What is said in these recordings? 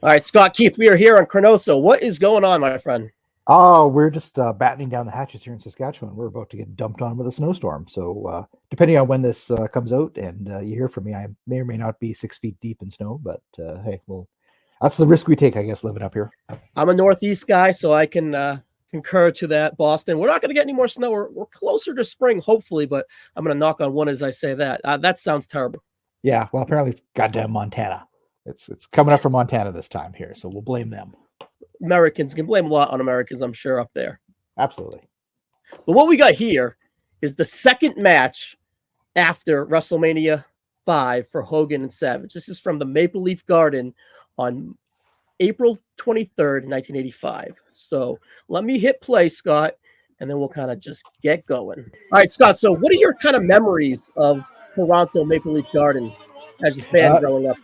All right, Scott Keith, we are here on ChroNoSo. What is going on, my friend? Oh, we're just battening down the hatches here in Saskatchewan. We're about to get dumped on with a snowstorm. So, depending on when this comes out and you hear from me, I may or may not be 6 feet deep in snow. But hey, well, that's the risk we take, I guess, living up here. I'm a Northeast guy, so I can concur to that. Boston, we're not going to get any more snow. We're closer to spring, hopefully, but I'm going to knock on wood as I say that. That sounds terrible. Yeah, well, apparently it's goddamn Montana. It's coming up from Montana this time here, so we'll blame them. Americans can blame a lot on Americans, I'm sure, up there. Absolutely. But what we got here is the second match after WrestleMania 5 for Hogan and Savage. This is from the Maple Leaf Garden on April 23rd, 1985. So let me hit play, Scott, and then we'll kind of just get going. All right, Scott, so what are your kind of memories of Toronto Maple Leaf Garden as a fan growing up?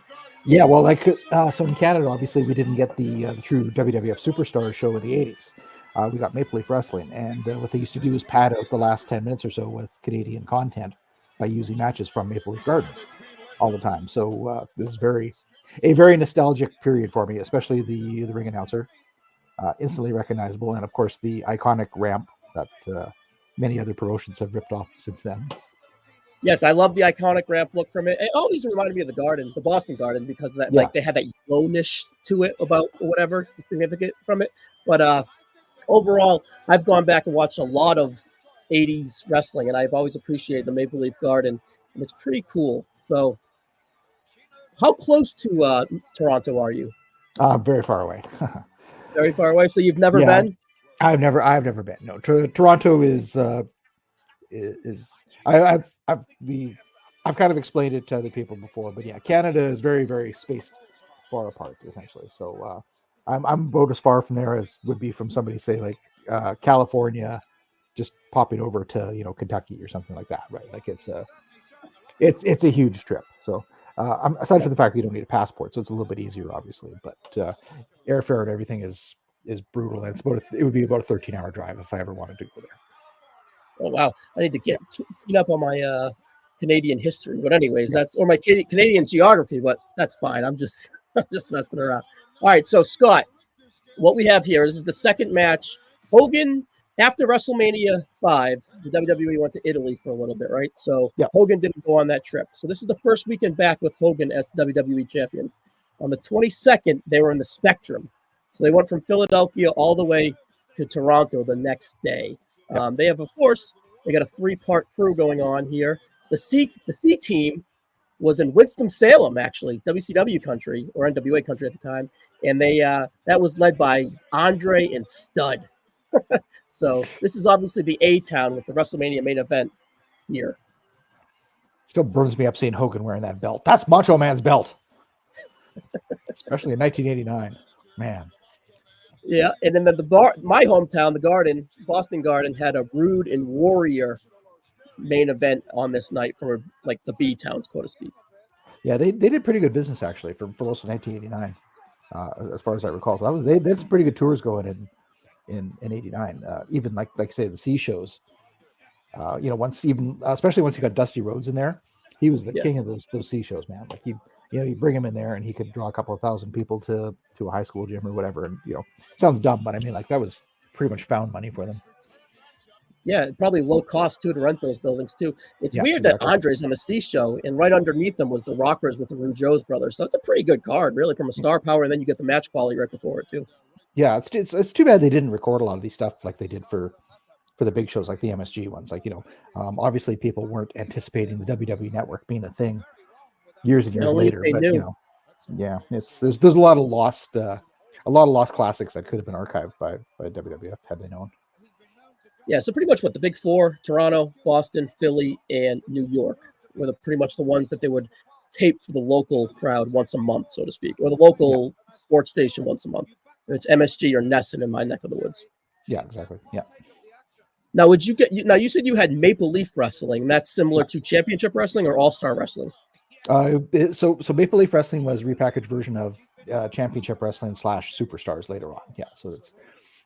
Yeah, well, so in Canada, obviously, we didn't get the true WWF Superstars show in the 80s. We got Maple Leaf Wrestling, and what they used to do is pad out the last 10 minutes or so with Canadian content by using matches from Maple Leaf Gardens all the time. So this is a very nostalgic period for me, especially the ring announcer, instantly recognizable, and of course the iconic ramp that many other promotions have ripped off since then. Yes, I love the iconic ramp look from it. It always reminded me of the Garden, the Boston Garden, because of that, like they had that yellowness to it about whatever significant from it. But overall, I've gone back and watched a lot of 80s wrestling, and I've always appreciated the Maple Leaf Garden, and it's pretty cool. So how close to Toronto are you? Very far away. Very far away. So you've never been? I've never been. No, Toronto is I've kind of explained it to other people before, but yeah, Canada is very, very spaced far apart essentially. So I'm about as far from there as would be from somebody, say, like California, just popping over to Kentucky or something like that, right? Like it's a huge trip. So aside from the fact that you don't need a passport, so it's a little bit easier, obviously. But airfare and everything is brutal, and it would be about a 13-hour drive if I ever wanted to go there. Oh wow, I need to get up on my Canadian history, but anyways, or my Canadian geography, but that's fine. I'm just messing around. All right, so Scott, what we have here is the second match. Hogan, after WrestleMania 5, the WWE went to Italy for a little bit, right? So Hogan didn't go on that trip. So this is the first weekend back with Hogan as WWE champion. On the 22nd, they were in the Spectrum. So they went from Philadelphia all the way to Toronto the next day. They have, of course, they got a 3-part crew going on here. The C team was in Winston-Salem, actually, WCW country or NWA country at the time, and that was led by Andre and Stud. So this is obviously the A town with the WrestleMania main event here. Still burns me up seeing Hogan wearing that belt. That's Macho Man's belt, especially in 1989, man. Yeah, and then my hometown, the Garden, Boston Garden, had a Rude and Warrior main event on this night for like the B towns, so to speak. Yeah, they did pretty good business actually for most of 1989, as far as I recall. So they had some pretty good tours going in 89. Even like say the C shows. Especially once you got Dusty Rhodes in there, he was the king of those C shows, man. Like you bring him in there and he could draw a couple of thousand people to a high school gym or whatever. And sounds dumb, but I mean, like that was pretty much found money for them. Yeah, probably low cost too to rent those buildings too. It's weird that Andre's on the C show, and right underneath them was the Rockers with the Rougeau's brothers. So it's a pretty good card, really, from a star power, and then you get the match quality right before it too. Yeah, it's too bad they didn't record a lot of these stuff like they did for the big shows, like the MSG ones. Like obviously people weren't anticipating the WWE Network being a thing years and years later, but there's a lot of lost classics that could have been archived by WWF had they known. Yeah, so pretty much the big four, Toronto, Boston, Philly, and New York, were pretty much the ones that they would tape for the local crowd once a month, so to speak, or the local sports station once a month. It's MSG or Nesson in my neck of the woods. Yeah, exactly. Yeah. Now, you said you had Maple Leaf Wrestling. That's similar to Championship Wrestling or All-Star Wrestling? So Maple Leaf Wrestling was a repackaged version of Championship Wrestling / Superstars later on. Yeah, so it's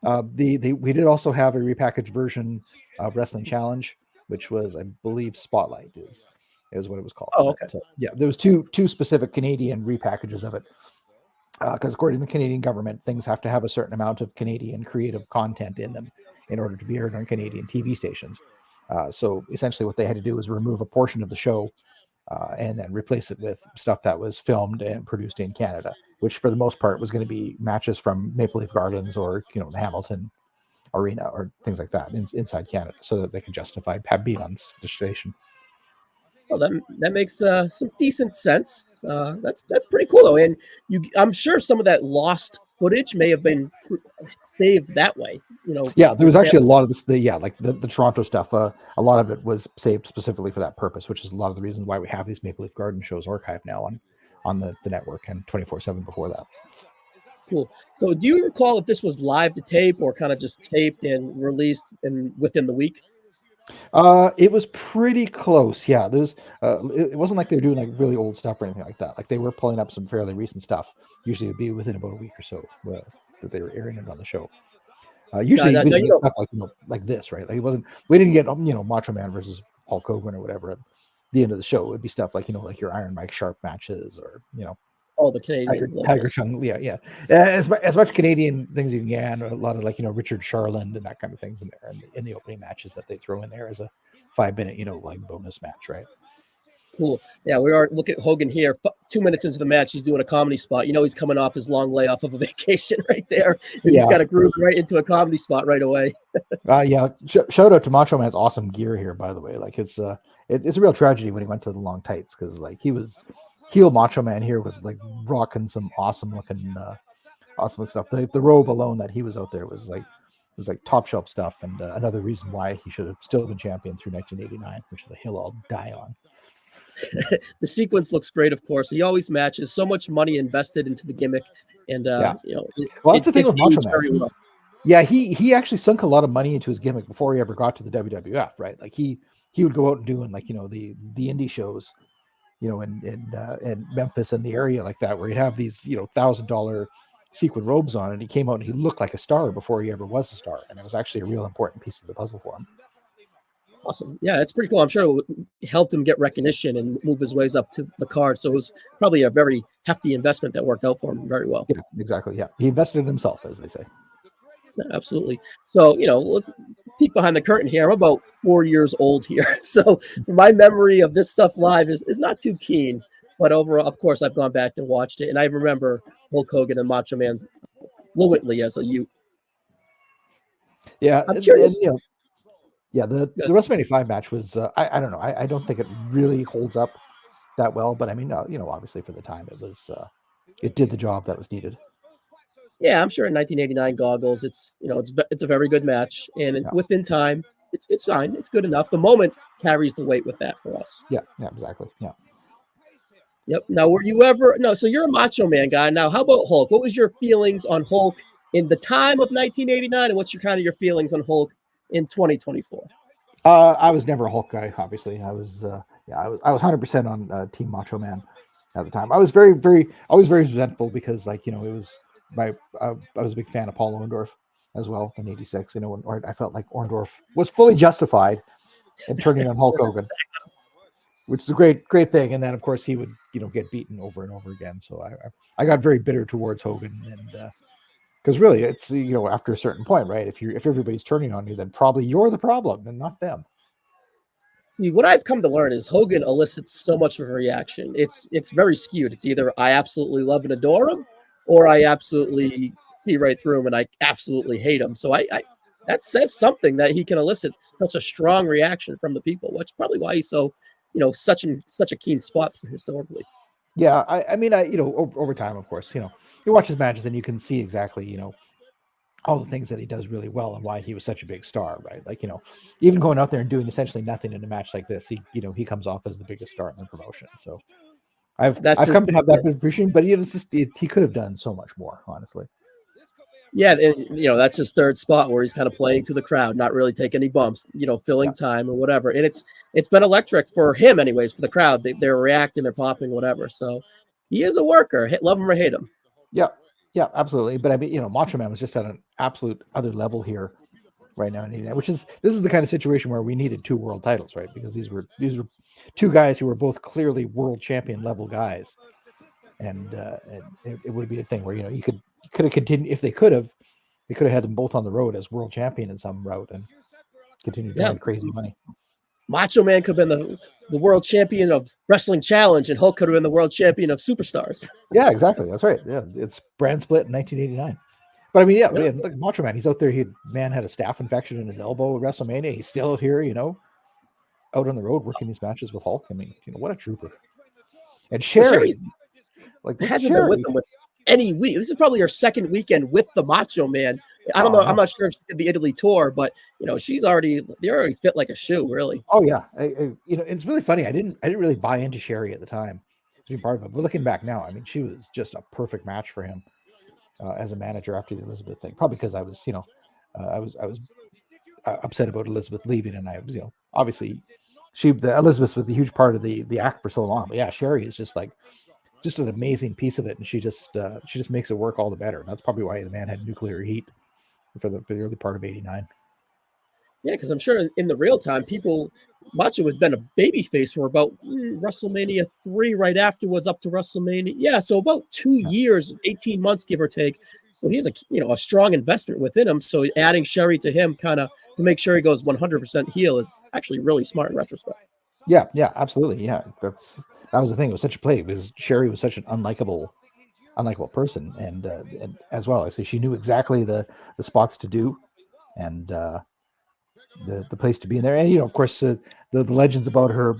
we did also have a repackaged version of Wrestling Challenge, which was, I believe, Spotlight is what it was called. Oh, okay. But, there was two specific Canadian repackages of it. because according to the Canadian government, things have to have a certain amount of Canadian creative content in them in order to be aired on Canadian TV stations. So essentially, what they had to do was remove a portion of the show and then replace it with stuff that was filmed and produced in Canada, which for the most part was going to be matches from Maple Leaf Gardens or the Hamilton Arena or things like that inside Canada, so that they could justify being on the station. Well, that makes some decent sense. That's pretty cool though, and I'm sure some of that lost footage may have been saved that way. Yeah, there was actually a lot of this. Like the Toronto stuff. A lot of it was saved specifically for that purpose, which is a lot of the reasons why we have these Maple Leaf Garden shows archived now on the network and 24/7 before that. Cool. So, do you recall if this was live to tape or kind of just taped and released within the week? It was pretty close. Yeah, there's. It wasn't like they were doing like really old stuff or anything like that. Like they were pulling up some fairly recent stuff. Usually, it'd be within about a week or so that they were airing it on the show. Usually, we didn't get stuff like this, right? Like it wasn't. We didn't get Macho Man versus Hulk Hogan or whatever at the end of the show. It would be stuff like like your Iron Mike Sharp matches or all the Canadian Tiger Chung, yeah. As much Canadian things you can, a lot of Richard Sharland and that kind of things in there, and in the opening matches that they throw in there as a 5-minute like bonus match, right? Cool. Yeah, we are. Look at Hogan here. 2 minutes into the match, he's doing a comedy spot. He's coming off his long layoff of a vacation right there. And he's got to groove right into a comedy spot right away. Yeah. Shout out to Macho Man's awesome gear here, by the way. Like it's a real tragedy when he went to the long tights, because he was. Heel Macho Man here was like rocking some awesome looking stuff. The robe alone that he was out there was like top shelf stuff, and another reason why he should have still been champion through 1989, which is a hill I'll die on. The sequence looks great, of course. He always matches. So much money invested into the gimmick, and well, that's the thing with Macho Man. Yeah, he actually sunk a lot of money into his gimmick before he ever got to the WWF, right? Like he would go out and doing the indie shows. In Memphis and the area like that, where he'd have these, $1,000 sequin robes on, and he came out and he looked like a star before he ever was a star. And it was actually a real important piece of the puzzle for him. Awesome. Yeah, it's pretty cool. I'm sure it helped him get recognition and move his ways up to the card. So it was probably a very hefty investment that worked out for him very well. Yeah, exactly. Yeah. He invested in himself, as they say. Yeah, absolutely. So, let's peek behind the curtain here. I'm about 4 years old here. So my memory of this stuff live is not too keen. But overall, of course, I've gone back and watched it. And I remember Hulk Hogan and Macho Man fluently as a youth. Yeah. I'm curious. Yeah, the WrestleMania 5 match was, I don't know. I don't think it really holds up that well. But I mean, obviously for the time, it did the job that was needed. Yeah, I'm sure in 1989 goggles, it's a very good match, and within time, it's fine. It's good enough. The moment carries the weight with that for us. Yeah, exactly. Yeah. Yep. Now, were you ever so you're a Macho Man guy. Now, how about Hulk? What was your feelings on Hulk in the time of 1989, and what's your feelings on Hulk in 2024? I was never a Hulk guy. Obviously, I was 100% on Team Macho Man at the time. I was very resentful because it was. I was a big fan of Paul Orndorff as well in '86. When I felt like Orndorff was fully justified in turning on Hulk Hogan, which is a great thing. And then of course he would get beaten over and over again. So I got very bitter towards Hogan, and because really it's after a certain point, right? If everybody's turning on you, then probably you're the problem and not them. See, what I've come to learn is Hogan elicits so much of a reaction. It's very skewed. It's either I absolutely love and adore him, or I absolutely see right through him and I absolutely hate him. So I that says something that he can elicit such a strong reaction from the people, which is probably why he's so, such a keen spot historically. Yeah, I mean, over time, of course, you watch his matches and you can see exactly, all the things that he does really well and why he was such a big star, right? Like, even going out there and doing essentially nothing in a match like this, he comes off as the biggest star in the promotion. So I've come to have that appreciation, but he could have done so much more, honestly. Yeah, and that's his third spot where he's kind of playing to the crowd, not really taking any bumps, filling time or whatever. And it's been electric for him, anyways, for the crowd. They're reacting, they're popping, whatever. So he is a worker. Love him or hate him. Yeah, absolutely. But I mean, Macho Man was just at an absolute other level here right now, this is the kind of situation where we needed 2 world titles, right? Because these were 2 guys who were both clearly world champion level guys, and it would be a thing where you could have continued if they could have had them both on the road as world champion in some route and continue drawing crazy money. Macho Man could have been the world champion of Wrestling Challenge, and Hulk could have been the world champion of Superstars. Yeah, exactly. That's right. Yeah, it's brand split in 1989. But I mean, look, Macho Man, he's out there. Man had a staph infection in his elbow at WrestleMania. He's still out here, out on the road working these matches with Hulk. I mean, what a trooper. And Sherri, hasn't been with him with any week. This is probably her second weekend with the Macho Man. I don't know. I'm not sure if she did the Italy tour, but they're already fit like a shoe, really. Oh yeah, it's really funny. I didn't really buy into Sherri at the time to be part of it, but looking back now, I mean, she was just a perfect match for him as a manager after the Elizabeth thing. Probably because I was, I was upset about Elizabeth leaving, and I was, obviously, Elizabeth was a huge part of the act for so long. But yeah, Sherri is just an amazing piece of it, and she just makes it work all the better. And that's probably why the man had nuclear heat for the early part of '89. Yeah, because I'm sure in the real time, Macho had been a babyface for about WrestleMania 3, right afterwards up to WrestleMania. Yeah, so about 2 years, 18 months, give or take. So he has a strong investment within him. So adding Sherri to him kind of to make sure he goes 100% heel is actually really smart in retrospect. Yeah, absolutely. Yeah, that was the thing. It was such a play because Sherri was such an unlikable person, and as well, I say she knew exactly the spots to do, and the place to be in there. And of course, the legends about her.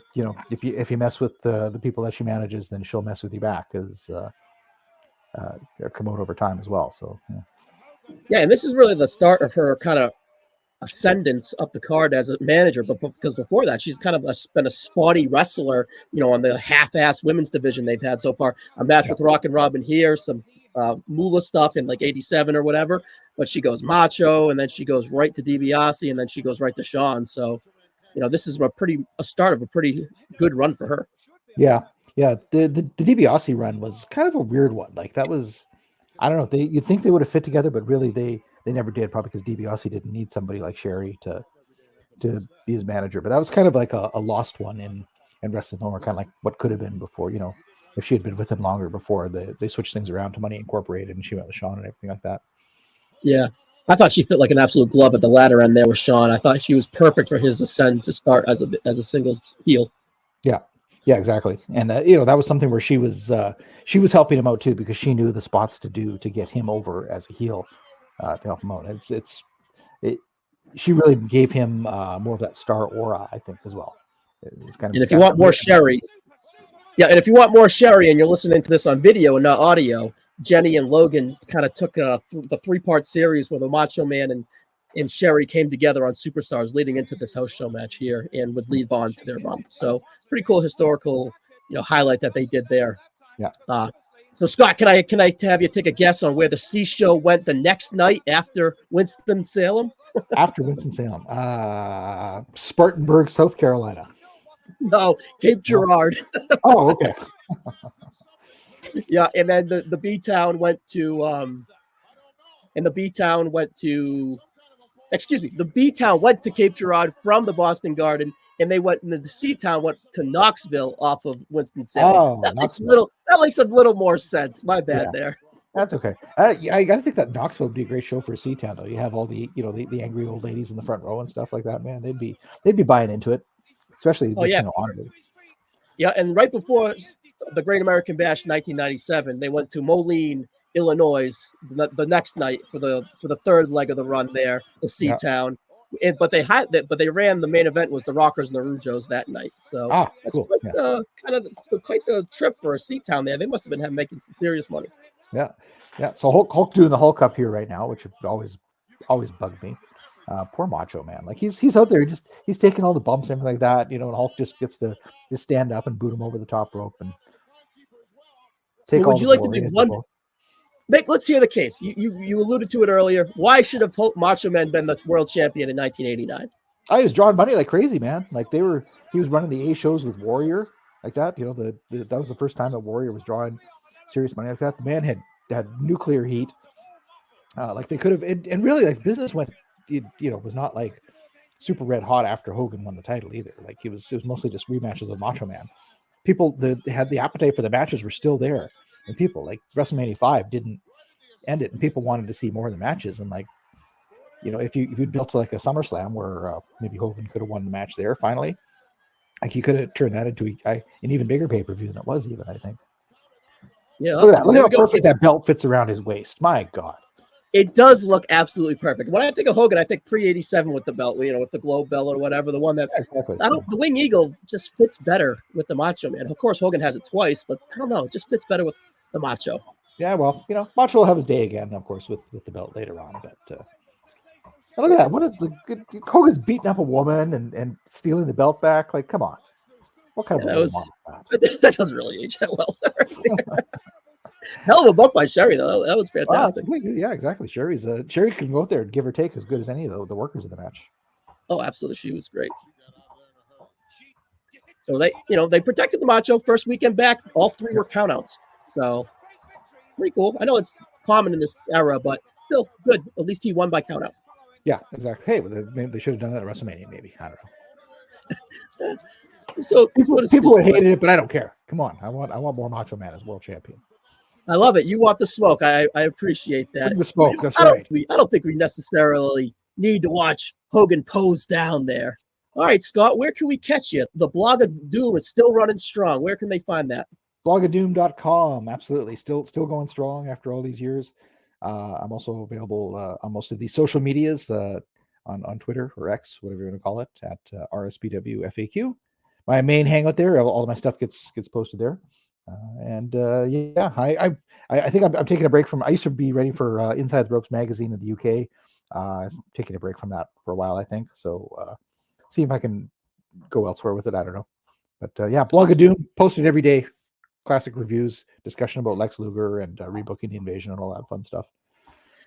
If you mess with the people that she manages, then she'll mess with you back, because come out over time as well. So yeah, and this is really the start of her kind of ascendance up the card as a manager, but because before that she's kind of been a spotty wrestler, on the half-ass women's division they've had so far. A match with Rock and Robin here, some Moolah stuff in like '87 or whatever, but she goes Macho, and then she goes right to DiBiase, and then she goes right to Shawn. So this is a start of a pretty good run for her. Yeah the DiBiase run was kind of a weird one. Like, that was, I don't know, you'd think they would have fit together, but really they never did, probably because DiBiase didn't need somebody like Sherri to be his manager. But that was kind of like a lost one in wrestling, kind of like what could have been before. If she had been with him longer before they switched things around to Money Incorporated and she went with Shawn and everything like that. Yeah, I thought she fit like an absolute glove at the latter end there with Shawn. I thought she was perfect for his ascent to start as a singles heel. Yeah, exactly. And that was something where she was helping him out too, because she knew the spots to do to get him over as a heel, to help him out. She really gave him more of that star aura, I think, as well. And if you want more Sherri, and you're listening to this on video and not audio, Jenny and Logan kind of took the 3-part series where the Macho Man and Sherri came together on Superstars leading into this house show match here, and would lead on to their run. So pretty cool historical, highlight that they did there. Yeah. So Scott, can I have you take a guess on where the C show went the next night after Winston-Salem? After Winston-Salem, Spartanburg, South Carolina. No, Cape Girardeau. Oh, okay. Yeah, and then the B-Town went to the B-Town went to Cape Girardeau from the Boston Garden, and the C-Town went to Knoxville off of Winston-Salem. Oh, that makes a little more sense. My bad there. That's okay. I got to think that Knoxville would be a great show for a C-Town, though. You have all the the angry old ladies in the front row and stuff like that. Man, they'd be buying into it, especially. Oh yeah. Yeah, and right before the Great American Bash 1997, they went to Moline, Illinois, the next night for the third leg of the run there, the C-Town. Yeah. But they ran the main event was the Rockers and the Rujos that night. So that's cool. Quite the trip for a C-Town there. They must have been making some serious money. Yeah. So Hulk doing the Hulk up here right now, which always bugged me. Poor Macho Man. Like, he's out there, he's taking all the bumps and everything like that, and Hulk just gets to just stand up and boot him over the top rope and take all. Would you like to be one? Let's hear the case. You alluded to it earlier. Why should have Macho Man been the world champion in 1989? I was drawing money like crazy, man. Like, he was running the A shows with Warrior like that. That was the first time that Warrior was drawing serious money like that. The man had nuclear heat. Like, they could have, and really, like, business went, was not like super red hot after Hogan won the title either. Like, it was mostly just rematches of Macho Man. People that had the appetite for the matches were still there. and people like WrestleMania 5 didn't end it, and people wanted to see more of the matches. And like, if you'd built to like a SummerSlam where maybe Hogan could have won the match there finally, like you could have turned that into an even bigger pay-per-view than it was, even, I think. Yeah, look at how perfect that belt fits around his waist. My God. It does look absolutely perfect. When I think of Hogan, I think pre-87 with the belt, with the globe belt or whatever, the one that exactly. The Wing Eagle just fits better with the Macho Man. Of course, Hogan has it twice, but I don't know, it just fits better with the Macho. Yeah, well, Macho will have his day again, of course, with the belt later on. But look at that! What Hogan's beating up a woman and stealing the belt back? Like, come on! What kind of that was that doesn't really age that well. Hell of a bump by Sherri, though. That was fantastic. Yeah, exactly. Sherri can go out there and give or take as good as any of the workers in the match. Oh, absolutely. She was great. So they protected the Macho first weekend back. All 3 were countouts. So pretty cool. I know it's common in this era, but still good. At least he won by countout. Yeah, exactly. Hey, maybe they should have done that at WrestleMania. Maybe, I don't know. So people would hate it, but I don't care. Come on, I want more Macho Man as world champion. I love it. You want the smoke. I appreciate that. The smoke. That's right. I don't think we necessarily need to watch Hogan pose down there. All right, Scott, where can we catch you? The Blog of Doom is still running strong. Where can they find that? Blogadoom.com. Absolutely. Still going strong after all these years. I'm also available on most of the social medias, on Twitter or X, whatever you want to call it, at RSPWFAQ. My main hangout there. All of my stuff gets posted there. I think I'm taking a break from. I used to be writing for Inside the Ropes magazine in the UK. I'm taking a break from that for a while, I think. So see if I can go elsewhere with it. I don't know. But Blog of Doom, posted every day. Classic reviews, discussion about Lex Luger and rebooking the Invasion and all that fun stuff.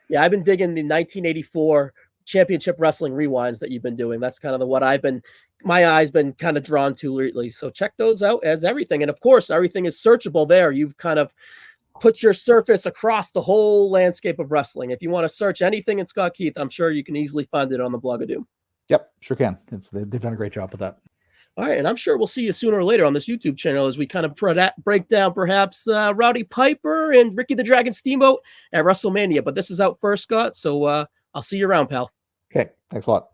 Yeah, I've been digging the 1984 Championship Wrestling rewinds that you've been doing. That's kind of my eyes been kind of drawn to lately. So check those out as everything. And of course, everything is searchable there. You've kind of put your surface across the whole landscape of wrestling. If you want to search anything in Scott Keith, I'm sure you can easily find it on the Blog of Doom. Yep, sure can. They've done a great job with that. All right, and I'm sure we'll see you sooner or later on this YouTube channel as we kind of break down perhaps Rowdy Piper and Ricky the Dragon Steamboat at WrestleMania. But this is out first, Scott, so I'll see you around, pal. Okay, thanks a lot.